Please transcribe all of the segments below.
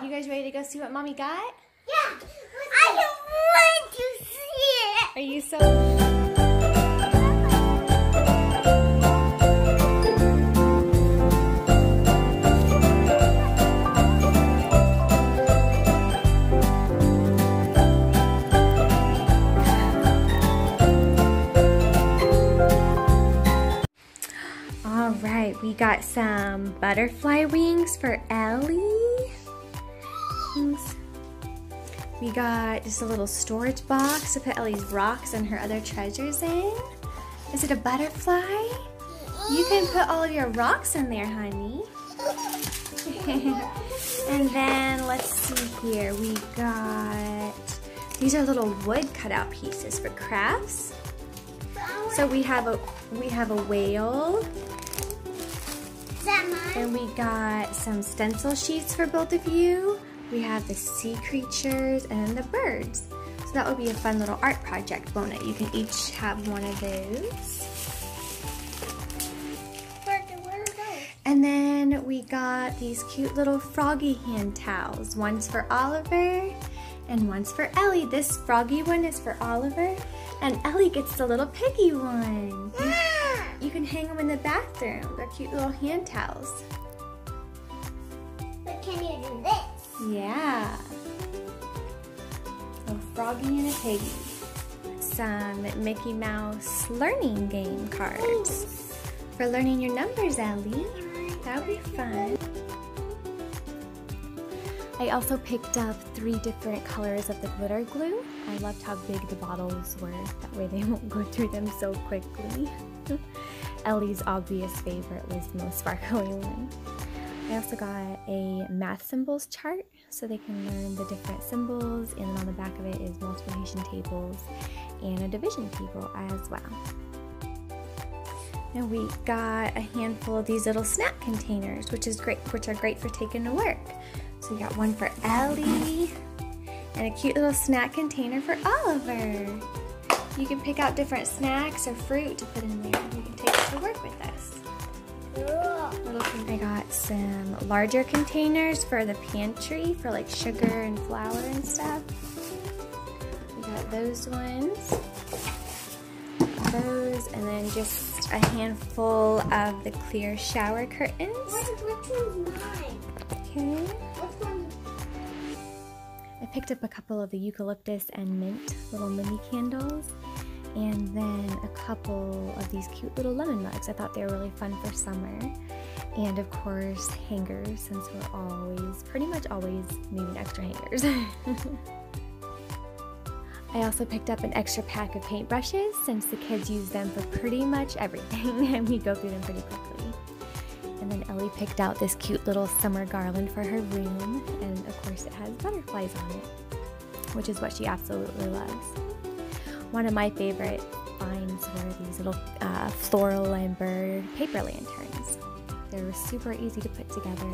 You guys ready to go see what Mommy got? Yeah. I want to see it. Are you so... Alright, we got some butterfly wings for Ellie. We got just a little storage box to put Ellie's rocks and her other treasures in. Is it a butterfly? You can put all of your rocks in there, honey. And then let's see here, we got, these are little wood cutout pieces for crafts. So we have a whale. Is that mine? Then we got some stencil sheets for both of you. We have the sea creatures and then the birds. So that would be a fun little art project, won't it? You can each have one of those. Where are those? And then we got these cute little froggy hand towels. One's for Oliver and one's for Ellie. This froggy one is for Oliver and Ellie gets the little piggy one. You can hang them in the bathroom. They're cute little hand towels. But can you do this? Yeah. A froggy and a piggy. Some Mickey Mouse learning game cards for learning your numbers, Ellie. That would be fun. I also picked up 3 different colors of the glitter glue. I loved how big the bottles were. That way they won't go through them so quickly. Ellie's obvious favorite was the most sparkly one. I also got a math symbols chart so they can learn the different symbols, and then on the back of it is multiplication tables and a division table as well. And we got a handful of these little snack containers, which are great for taking to work. So we got one for Ellie and a cute little snack container for Oliver. You can pick out different snacks or fruit to put in there. You can take it to work with us. I got some larger containers for the pantry for like sugar and flour and stuff. We got those ones. Those, and then just a handful of the clear shower curtains. Which one's mine? Okay. Which one's... I picked up a couple of the eucalyptus and mint little mini candles, and then a couple of these cute little lemon mugs. I thought they were really fun for summer. And of course, hangers, since we're pretty much always needing extra hangers. I also picked up an extra pack of paintbrushes since the kids use them for pretty much everything and we go through them pretty quickly. And then Ellie picked out this cute little summer garland for her room, and of course it has butterflies on it, which is what she absolutely loves. One of my favorite finds were these little floral and bird paper lanterns. They're super easy to put together.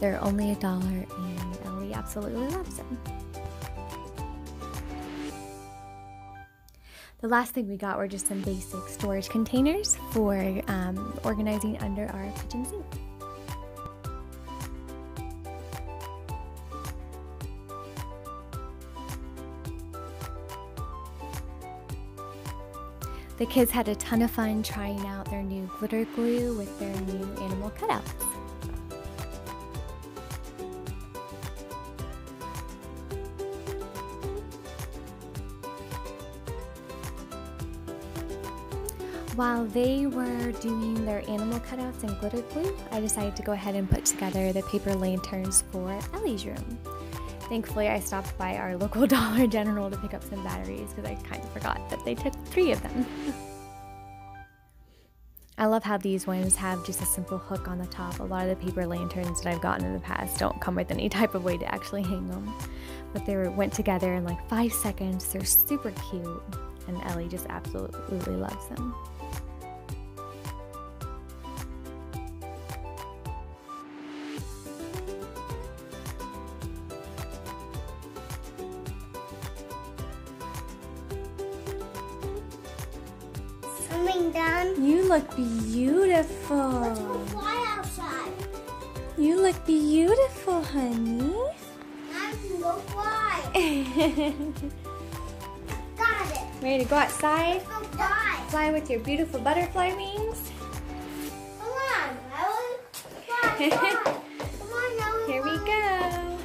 They're only $1 and Ellie absolutely loves them. The last thing we got were just some basic storage containers for organizing under our kitchen sink. The kids had a ton of fun trying out their new glitter glue with their new animal cutouts. While they were doing their animal cutouts and glitter glue, I decided to go ahead and put together the paper lanterns for Ellie's room. Thankfully, I stopped by our local Dollar General to pick up some batteries because I kind of forgot that they took 3 of them. I love how these ones have just a simple hook on the top. A lot of the paper lanterns that I've gotten in the past don't come with any type of way to actually hang them. But they went together in like 5 seconds. They're super cute, and Ellie just absolutely loves them. Something done. You look beautiful. Let's go fly outside. You look beautiful, honey. go fly. Got it. Ready to go outside? Let's go fly. Fly with your beautiful butterfly wings? Come on, Ellie. Fly, fly. Come on, Ellie. Here we go.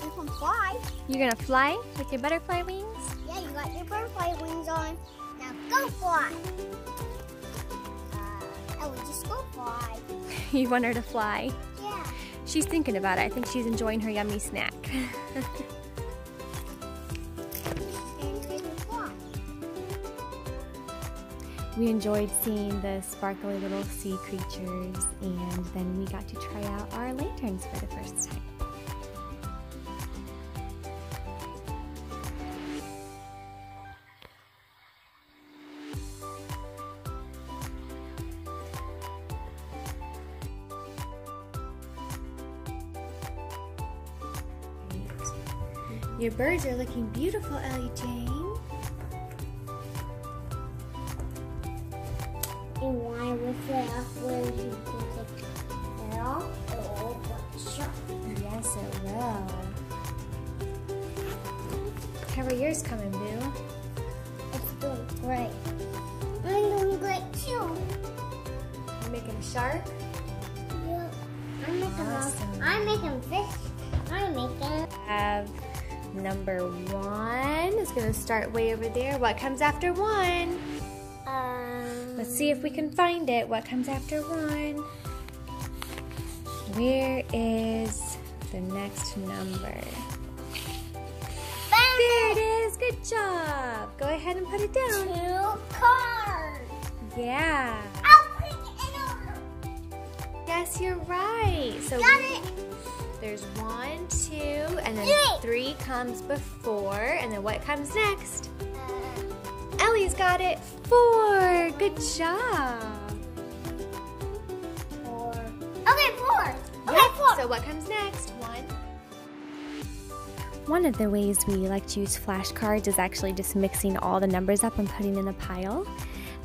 You can fly. You're gonna fly with your butterfly wings? Yeah, you got your butterfly wings on. Now go fly. Ellie, just go fly. You want her to fly? Yeah. She's thinking about it. I think she's enjoying her yummy snack. And we can fly. We enjoyed seeing the sparkly little sea creatures, and then we got to try out our lanterns for the first time. Your birds are looking beautiful, Ellie Jane. And why was that where you can take it off? Oh, but sure. Yes, it will. How are yours coming, Boo? It's doing great. I'm doing great too. You making a shark? Yeah. Awesome. I'm making fish. I'm making. Have number 1 is going to start way over there. What comes after 1? Let's see if we can find it. What comes after 1? Where is the next number? There it is. Good job. Go ahead and put it down. 2 cars. Yeah. I'll put it in order. Yes, you're right. So Got it. there's 1, 2, and then 3 3. comes before. And then what comes next? Ellie's got it. 4. Good job. 4. Okay, 4. Okay, Yep. 4. So what comes next? 1. One of the ways we like to use flashcards is actually just mixing all the numbers up and putting in a pile.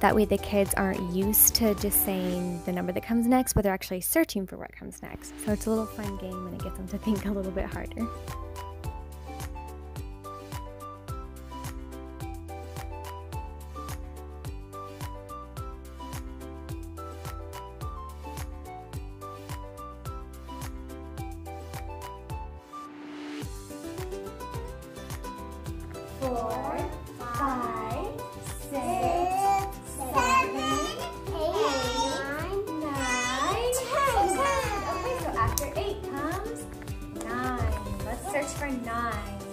That way the kids aren't used to just saying the number that comes next, but they're actually searching for what comes next. So it's a little fun game and it gets them to think a little bit harder. Four, 5, 6, 7, 8, 9, 10. Okay, so after 8 comes 9. Let's search for 9.